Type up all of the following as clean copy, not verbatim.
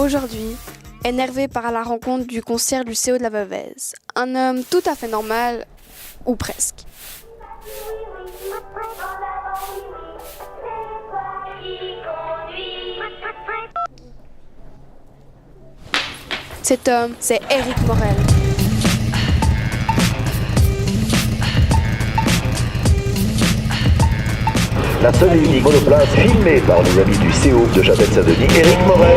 Aujourd'hui, énervé par la rencontre du concierge du CO de la Veuvez, un homme tout à fait normal, ou presque. Cet homme, c'est Éric Morel. La seule et unique monoplace filmée par nos amis du CO de Chapelle-Saint-Denis, Éric Morel.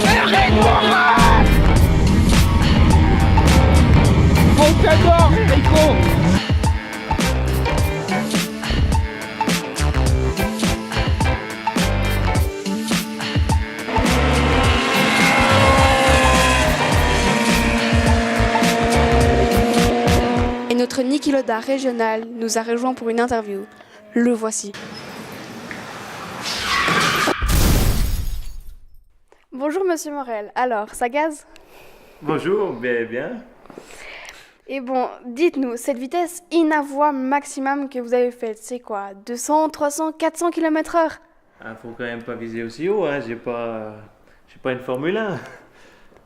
Éric Morel! On t'adore, Érico! Et notre Niki Loda régional nous a rejoint pour une interview. Le voici. Bonjour Monsieur Morel, alors, ça gaze ? Bonjour, bien. Et bon, dites-nous, cette vitesse inavouable maximum que vous avez faite, c'est quoi ? 200, 300, 400 km/h ? Faut quand même pas viser aussi haut, hein. J'ai pas une Formule 1.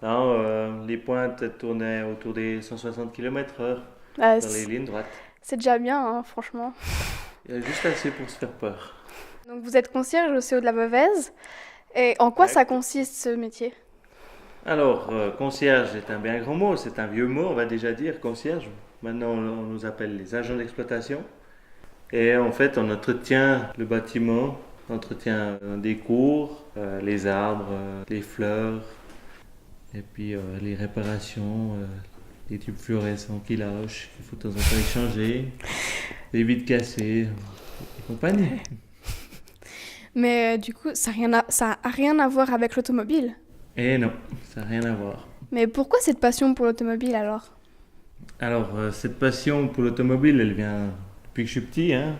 Non, les pointes tournaient autour des 160 km/h dans les lignes droites. C'est déjà bien, hein, franchement. Il y a juste assez pour se faire peur. Donc vous êtes concierge au CO de la Veuvez. Et en quoi ça consiste ce métier ? Alors, concierge est un bien grand mot, c'est un vieux mot, on va déjà dire, concierge. Maintenant, on nous appelle les agents d'exploitation. Et en fait, on entretient le bâtiment, on entretient des cours, les arbres, les fleurs, et puis les réparations, les tubes fluorescents qui lâchent, qu'il faut de temps en temps échanger, les vitres cassées, et compagnie. Mais du coup, ça a rien à voir avec l'automobile. Et non, ça n'a rien à voir. Mais pourquoi cette passion pour l'automobile alors ? Alors, cette passion pour l'automobile, elle vient depuis que je suis petit, hein.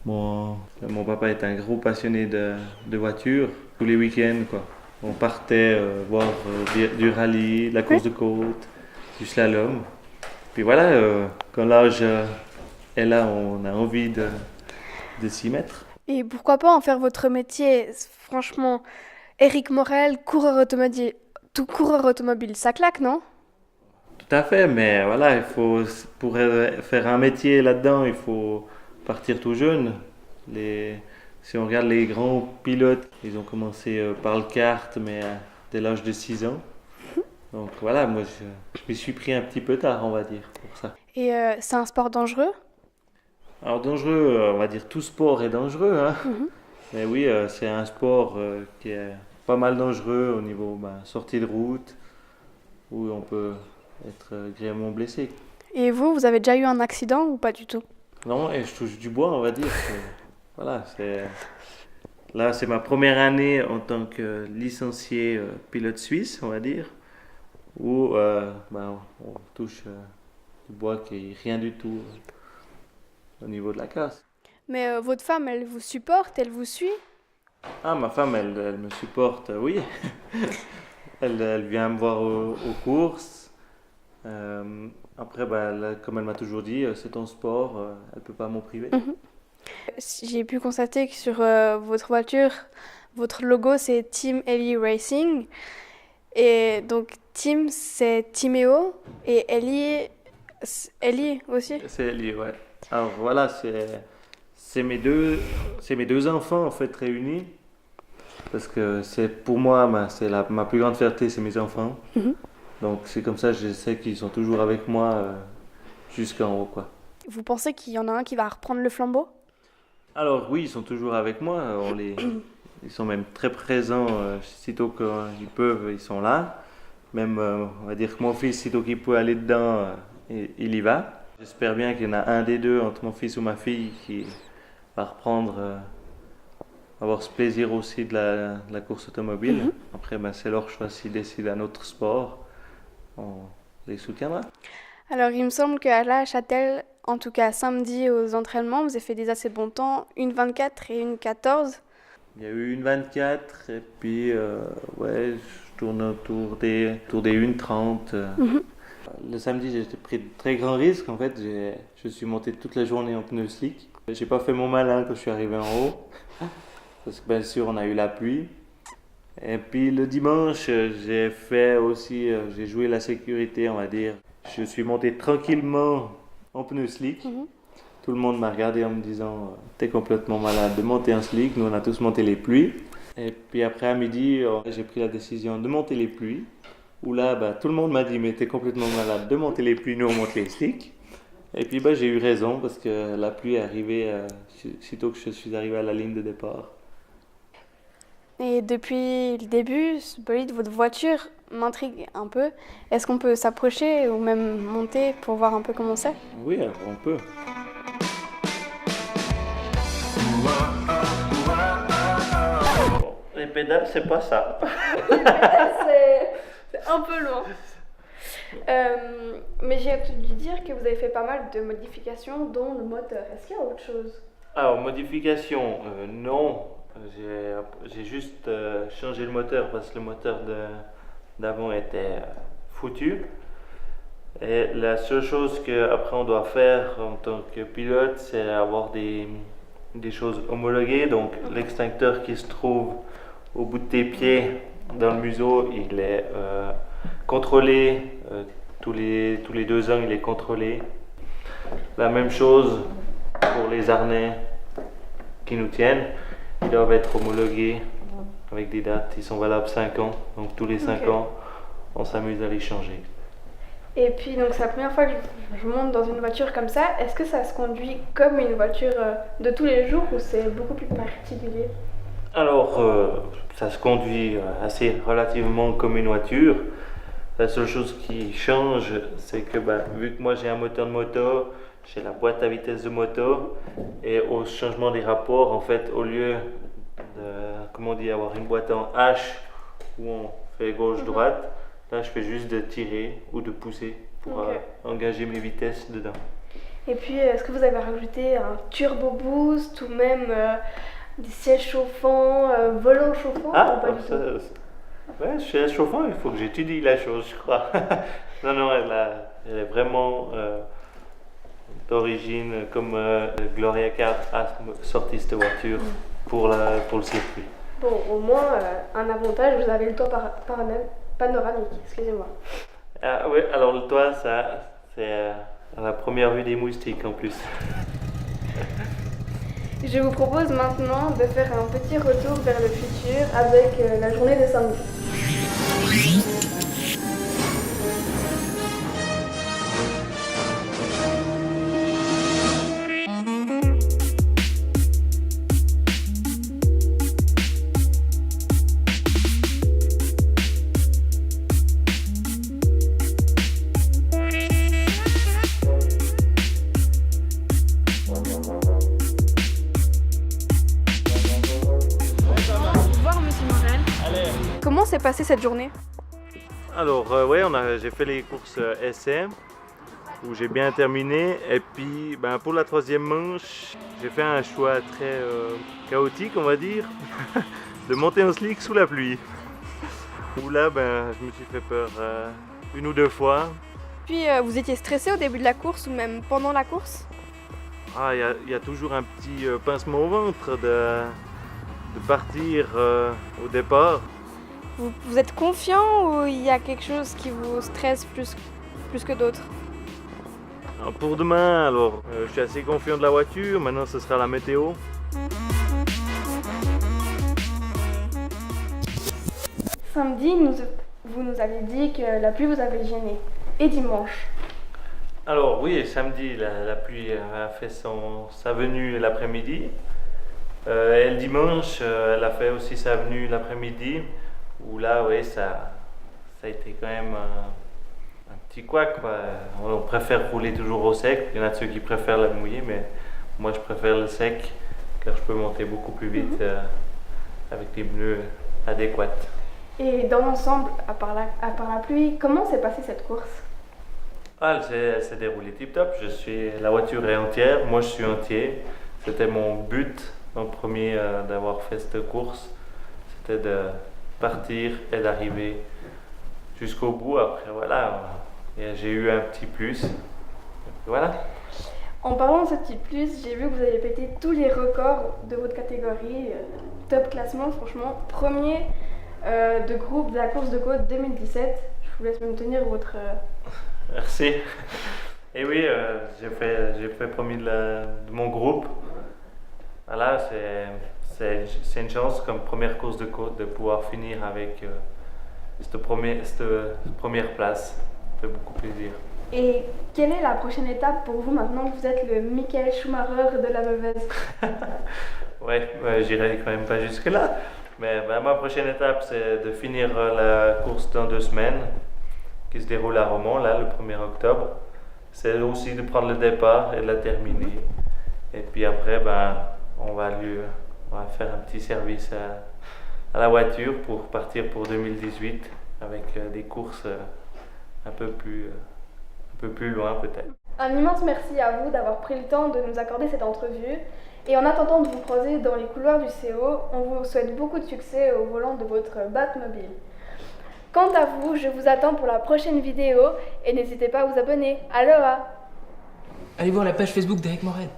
Mon papa est un gros passionné de voitures. Tous les week-ends, quoi. On partait voir du rallye, de la course de côte, du slalom. Puis voilà, quand l'âge est là, on a envie de s'y mettre. Et pourquoi pas en faire votre métier ? Franchement, Éric Morel, coureur automobile, ça claque, non ? Tout à fait, mais voilà, pour faire un métier là-dedans, il faut partir tout jeune. Si on regarde les grands pilotes, ils ont commencé par le kart, mais dès l'âge de 6 ans. Donc voilà, moi je me suis pris un petit peu tard, on va dire, pour ça. Et c'est un sport dangereux ? Alors dangereux, on va dire tout sport est dangereux, hein. Mais oui, c'est un sport qui est pas mal dangereux au niveau sortie de route, où on peut être grièvement blessé. Et vous avez déjà eu un accident ou pas du tout ? Non, et je touche du bois, on va dire. Voilà, là, c'est ma première année en tant que licencié pilote suisse, on va dire, où on touche du bois qui est rien du tout au niveau de la casse. Mais votre femme, elle vous supporte, elle vous suit ? Ah, ma femme, elle me supporte, oui. Elle vient me voir aux courses. Après, comme elle m'a toujours dit, c'est ton sport, elle ne peut pas m'en priver. J'ai pu constater que sur votre voiture, votre logo, c'est Team Ellie Racing. Et donc, Team, c'est Timéo. Et Ellie aussi. C'est Ellie, ouais. Alors voilà, c'est mes deux enfants en fait réunis. Parce que pour moi, ma plus grande fierté, c'est mes enfants. Donc c'est comme ça, je sais qu'ils sont toujours avec moi jusqu'en haut, quoi. Vous pensez qu'il y en a un qui va reprendre le flambeau ? Alors oui, ils sont toujours avec moi. Ils sont même très présents. Sitôt qu'ils peuvent, ils sont là. Même, on va dire que mon fils, sitôt qu'il peut aller dedans, il y va. J'espère bien qu'il y en a un des deux, entre mon fils ou ma fille, qui va reprendre, avoir ce plaisir aussi de la course automobile. Après, c'est leur choix s'ils décident un autre sport. On les soutiendra. Alors, il me semble qu'à la Châtel, en tout cas samedi aux entraînements, vous avez fait des assez bons temps, une 24 et une 14. Il y a eu une 24 et puis je tourne autour des 1,30. Le samedi, j'ai pris de très grands risques. En fait, je suis monté toute la journée en pneus slick. J'ai pas fait mon malin quand je suis arrivé en haut. Parce que bien sûr, on a eu la pluie. Et puis le dimanche, j'ai fait aussi, j'ai joué la sécurité, on va dire. Je suis monté tranquillement en pneus slick. Tout le monde m'a regardé en me disant t'es complètement malade de monter en slick. Nous, on a tous monté les pluies. Et puis après, à midi, j'ai pris la décision de monter les pluies. Où là, tout le monde m'a dit mais t'es complètement malade de monter les pluies, nous on monte les slicks. Et puis j'ai eu raison parce que la pluie est arrivée sitôt que je suis arrivé à la ligne de départ. Et depuis le début, ce bolide, votre voiture m'intrigue un peu. Est-ce qu'on peut s'approcher ou même monter pour voir un peu comment c'est? Oui, alors on peut. Bon, les pédales, c'est pas ça. C'est un peu loin. Mais j'ai entendu dire que vous avez fait pas mal de modifications, dont le moteur. Est-ce qu'il y a autre chose? Alors, modification, non. J'ai juste changé le moteur parce que le moteur d'avant était foutu. Et la seule chose qu'après on doit faire en tant que pilote, c'est avoir des choses homologuées. Donc, l'extincteur qui se trouve au bout de tes pieds dans le museau, il est contrôlé. Tous les 2 ans, il est contrôlé. La même chose pour les harnais qui nous tiennent. Ils doivent être homologués avec des dates. Ils sont valables 5 ans. Donc tous les 5 ans, on s'amuse à les changer. Et puis, donc c'est la première fois que je monte dans une voiture comme ça. Est-ce que ça se conduit comme une voiture de tous les jours ou c'est beaucoup plus particulier? Alors, ça se conduit assez relativement comme une voiture. La seule chose qui change, c'est que vu que moi j'ai un moteur de moto, j'ai la boîte à vitesse de moto, et au changement des rapports, en fait, au lieu avoir une boîte en H où on fait gauche-droite, là je fais juste de tirer ou de pousser pour engager mes vitesses dedans. Et puis, est-ce que vous avez rajouté un turbo boost ou même des sièges chauffants, volant chauffant? Ah, ouais, siège chauffant, il faut que j'étudie la chose, je crois. Non, elle est vraiment d'origine comme Gloria Car a sorti cette voiture pour le circuit. Bon, au moins, un avantage, vous avez le toit panoramique, excusez-moi. Ah oui, alors le toit, ça, c'est à la première vue des moustiques en plus. Je vous propose maintenant de faire un petit retour vers le futur avec la journée de samedi. Comment s'est passée cette journée? Alors, j'ai fait les courses SM où j'ai bien terminé. Et puis, pour la 3e manche, j'ai fait un choix très chaotique, on va dire, de monter en slick sous la pluie. Où là, je me suis fait peur 1 ou 2 fois. Puis, vous étiez stressé au début de la course ou même pendant la course? Ah, il y a toujours un petit pincement au ventre de partir au départ. Vous êtes confiant ou il y a quelque chose qui vous stresse plus que d'autres? Alors, pour demain, je suis assez confiant de la voiture. Maintenant, ce sera la météo. Samedi, vous nous avez dit que la pluie vous avait gêné. Et dimanche? Alors oui, samedi, la pluie a fait sa venue l'après-midi. Et le dimanche, elle a fait aussi sa venue l'après-midi. Où là, oui, ça a été quand même un petit couac, quoi. On préfère rouler toujours au sec. Il y en a de ceux qui préfèrent la mouillée, mais moi je préfère le sec car je peux monter beaucoup plus vite avec des pneus adéquats. Et dans l'ensemble, à part la pluie, comment s'est passée cette course? Elle s'est déroulée tip-top. La voiture est entière, moi je suis entier. C'était mon but en premier d'avoir fait cette course. C'était de partir et d'arriver jusqu'au bout. Après, voilà, Et j'ai eu un petit plus. Et voilà. En parlant de ce petit plus, j'ai vu que vous avez pété tous les records de votre catégorie. Top classement, franchement. Premier de groupe de la course de côte 2017. Je vous laisse même tenir votre... Merci. Et oui, j'ai fait premier de mon groupe. Voilà, c'est une chance comme première course de côte de pouvoir finir avec cette première place. Ça fait beaucoup plaisir. Et quelle est la prochaine étape pour vous maintenant que vous êtes le Michael Schumacher de la Meuvez? Ouais, j'irai quand même pas jusque-là. Mais ma prochaine étape, c'est de finir la course dans 2 semaines, qui se déroule à Romans, là, le 1er octobre. C'est aussi de prendre le départ et de la terminer. Et puis après, on va faire un petit service à la voiture pour partir pour 2018 avec des courses un peu plus loin peut-être. Un immense merci à vous d'avoir pris le temps de nous accorder cette entrevue. Et en attendant de vous croiser dans les couloirs du CO, on vous souhaite beaucoup de succès au volant de votre Batmobile. Quant à vous, je vous attends pour la prochaine vidéo et n'hésitez pas à vous abonner. Aloha! Allez voir la page Facebook d'Eric Morel.